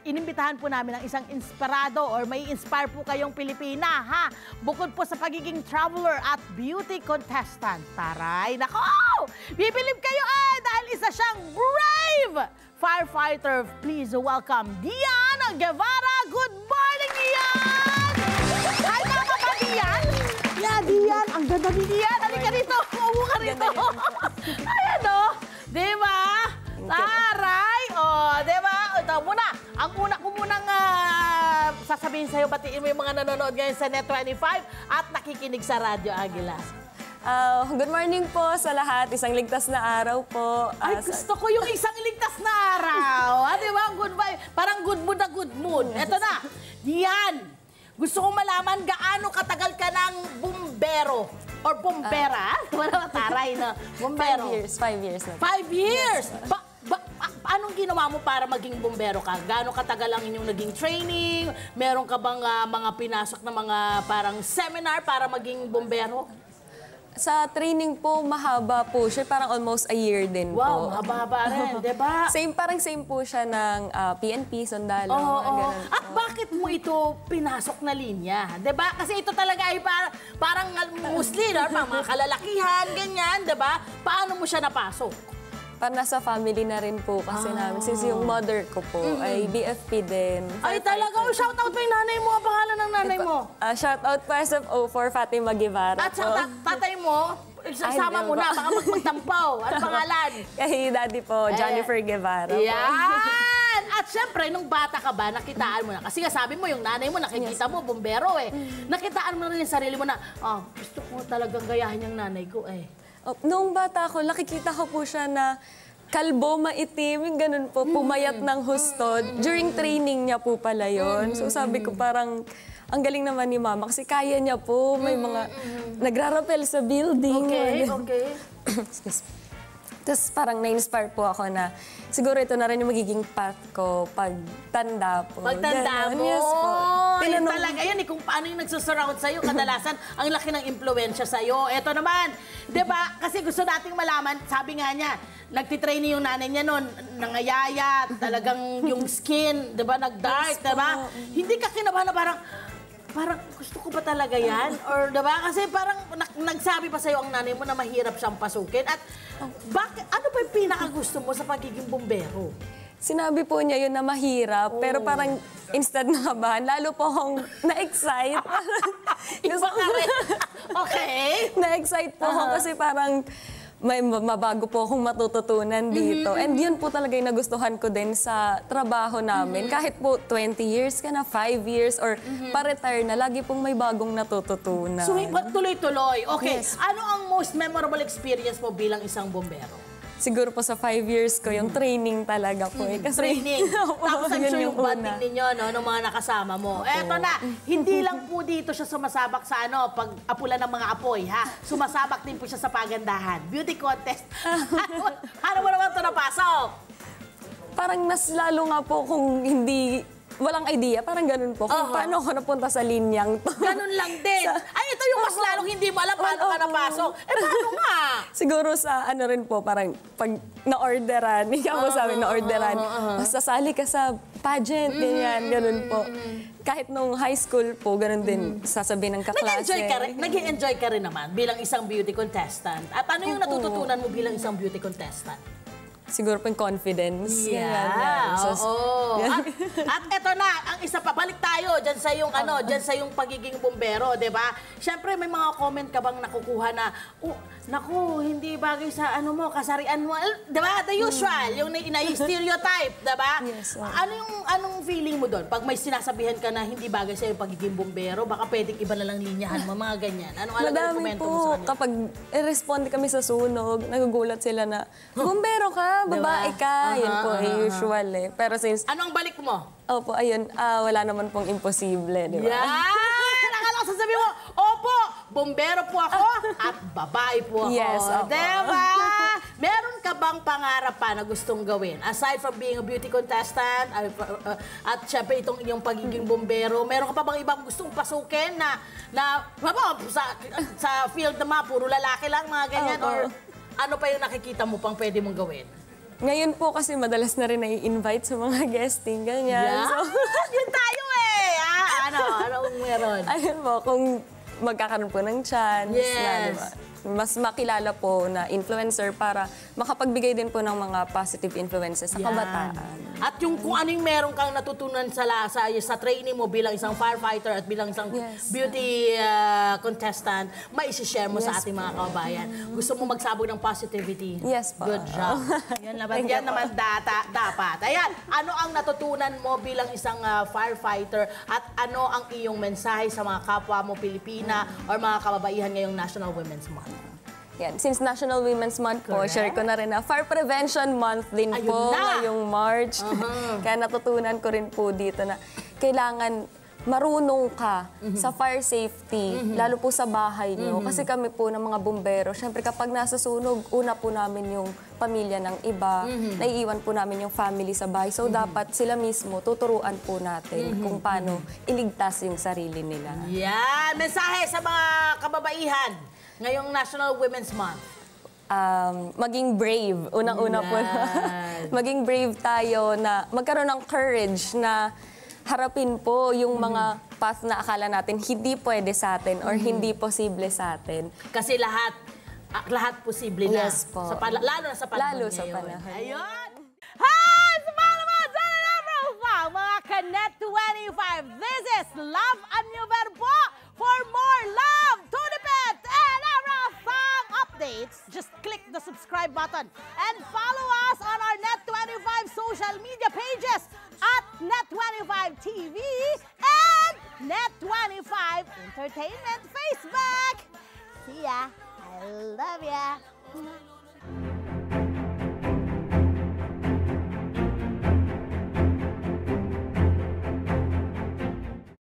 inimbitahan po namin ang isang inspirado or may inspire po kayong Pilipina, ha? Bukod po sa pagiging traveler at beauty contestant. Taray, nako! Bibilib kayo dahil isa siyang brave firefighter. Please welcome Dian Guevara. Good morning, Dian! Hi, tama ba, Dian? Yeah, Dian. Ang ganda ni Dian. Halika rito. Umu ka rito. Ayan, o. Diba? Taray! O, diba? Ito muna. Ang una ko munang sasabihin sa'yo, batiin mo yung mga nanonood ngayon sa Net25 at nakikinig sa Radyo Agila. Good morning po sa lahat. Isang ligtas na araw po. Ay, gusto ko yung isang ligtas na araw. Di ba? Good vibe. Parang good mood na good mood. Eto na. Dian, gusto kong malaman gaano katagal ka ng bumbero or bumbera. Wala taray na. Bumbero. 5 years na. 5 years? Anong ginawa mo para maging bumbero ka? Gaano katagal ang inyong naging training? Meron ka bang mga pinasok na mga parang seminar para maging bumbero? Sa training po, mahaba po siya. Parang almost a year din po. Wow, mahaba rin, di ba? Parang same po siya ng PNP, sundalo. At bakit mo ito pinasok na linya? Di ba? Kasi ito talaga ay parang Muslim, mga kalalakihan, ganyan, di ba? Paano mo siya napasok? Parang nasa family na rin po kasi namin. Since yung mother ko po ay BFP din. Ay talaga, shout out mo yung nanay mo. Ang pangalan ng nanay mo? Shout out po SFO for Fatima Guevara. At sa tatay mo, isama mo na, baka magtampaw. Ano pangalan? Kay daddy po, Jennifer Guevara. Yan! At syempre, nung bata ka ba, nakitaan mo na. Kasi sabi mo, yung nanay mo, nakikita mo, bumbero eh. Nakitaan mo na rin yung sarili mo na, gusto ko talagang gayahin yung nanay ko eh. Noong bata ko, nakikita ko po siya na kalbo, maitim, yung ganun po, pumayat ng hustod. During training niya po pala yun. So sabi ko parang, ang galing naman ni Mama kasi kaya niya po. May mga nagrarapel sa building. Okay. Excuse me. Tapos parang na-inspire po ako na siguro ito na rin yung magiging path ko pag tanda po. Pagtanda mo? Yes po. Yun talaga yan kung paano yung nagsusurround sa'yo, kadalasan ang laki ng impluensya sa'yo. Eto naman, di ba? Kasi gusto nating malaman, sabi nga niya, nagtitraining yung nanay niya noon, nangayaya, talagang yung skin, di ba, nag-dark, di ba? Hindi ka kinabahan na parang gusto ko ba talaga yan? Or diba? Kasi parang nagsabi pa sa'yo ang nanay mo na mahirap siyang pasukin. At bakit, ano pa yung pinakagusto mo sa pagiging bumbero? Sinabi po niya yun na mahirap, pero parang instead na kabahan, lalo po akong na-excite. Iba ka rin. Okay. Na-excite po ako kasi parang may mabago po akong matututunan dito. And yun po talaga yung nagustuhan ko din sa trabaho namin. Kahit po 20 years ka na, 5 years, or pa-retire na, lagi pong may bagong natututunan. So, tuloy-tuloy. Okay. Yes. Ano ang most memorable experience mo bilang isang bumbero? Siguro po sa 5 years ko, yung training talaga po. Kasi, training. Tapos I'm sure yung bonding ninyo, no, ng mga nakasama mo. Eto na, hindi lang po dito siya sumasabak sa pag-apula ng mga apoy, ha? Sumasabak din po siya sa pagandahan. Beauty contest. Ano mo naman ito napasok? Parang mas lalo nga po kung walang idea, parang ganun po. Kung paano ako napunta sa linyang to. Ganun lang din. Ay, ito yung mas lalong hindi mo alam paano ka napasok. Paano nga? Siguro sa rin po, parang pag na-orderan, ikaw po sabi, na-orderan, sasali ka sa pageant, ganyan, ganun po. Kahit nung high school po, ganun din, sasabihin ng kaklase. Nag-enjoy ka rin naman bilang isang beauty contestant. At ano yung natututunan mo bilang isang beauty contestant? Siguro po yung confidence. Yeah, oo. At eto na, ang isa pa, balik tayo dyan sa yung, dyan sa yung pagiging bumbero, di ba? Siyempre, may mga comment ka bang nakukuha na, naku, hindi bagay sa kasarian mo. Di ba? The usual, yung na-stereotype, di ba? Yes. Anong feeling mo doon? Pag may sinasabihan ka na hindi bagay sa yung pagiging bumbero, baka pwedeng iba na lang linyahan mo, mga ganyan. Anong yung komento mo sa kanila? Kapag i-respond kami sa sunog, nagugulat sila na, bumbero ka, babae ka. Yun po, usual eh. Pero since... Anong balik mo? Opo, ayun, wala naman pong imposible, di ba? Yan! Akala ko sasabihin mo, opo, bumbero po ako at babae po ako. Yes, opo. Diba? Meron ka bang pangarap pa na gustong gawin? Aside from being a beauty contestant, at syempre itong inyong pagiging bumbero, meron ka pa bang ibang gustong pasukin na sa field naman, puro lalaki lang, mga ganyan? Or ano pa yung nakikita mo pang pwede mong gawin? Ngayon po kasi madalas na rin nai-invite sa mga guesting, ganyan. Yeah. So, Yun tayo eh. Anong meron? ayun po, kung magkakaroon po ng chance na, Yes. di ba, mas makilala po na influencer para makapagbigay din po ng mga positive influences sa Yan. kabataan. At yung kung anong meron kang natutunan sa training mo bilang isang firefighter at bilang isang Yes. beauty contestant, maisi-share mo sa Yes ating mga kababayan. Gusto mo magsabog ng positivity? Yes po. Good job. Yan naman, Thank you yan naman dapat. Ayan, ano ang natutunan mo bilang isang firefighter at ano ang iyong mensahe sa mga kapwa mo Pilipina or mga kababaihan ngayong National Women's Month? Yan. Since National Women's Month po, Correct. share ko na rin na Fire Prevention Month din Ayun po na. ngayong March. Kaya natutunan ko rin po dito na kailangan marunong ka sa fire safety, lalo po sa bahay niyo. Kasi kami po ng mga bumbero, syempre kapag nasa sunog, una po namin yung pamilya ng iba, naiiwan po namin yung family sa bahay. So dapat sila mismo tuturuan po natin kung paano iligtas yung sarili nila. Yan, mensahe sa mga kababaihan ngayong National Women's Month. Maging brave. Unang-una po. Yan. Maging brave tayo na magkaroon ng courage na harapin po yung mga path na akala natin hindi pwede sa atin or hindi posible sa atin. Kasi lahat posible na. Yes po. Lalo na sa panahon Lalo sa ngayon. panahon. Ayun! Hi! Sa mga naman, mga Kanet 25. This is Love and New Verbo. For more love, Tunipet, and Arafang updates, just click the subscribe button and follow us on our Net25 social media pages at Net25 TV and Net25 Entertainment Facebook. See ya. I love ya.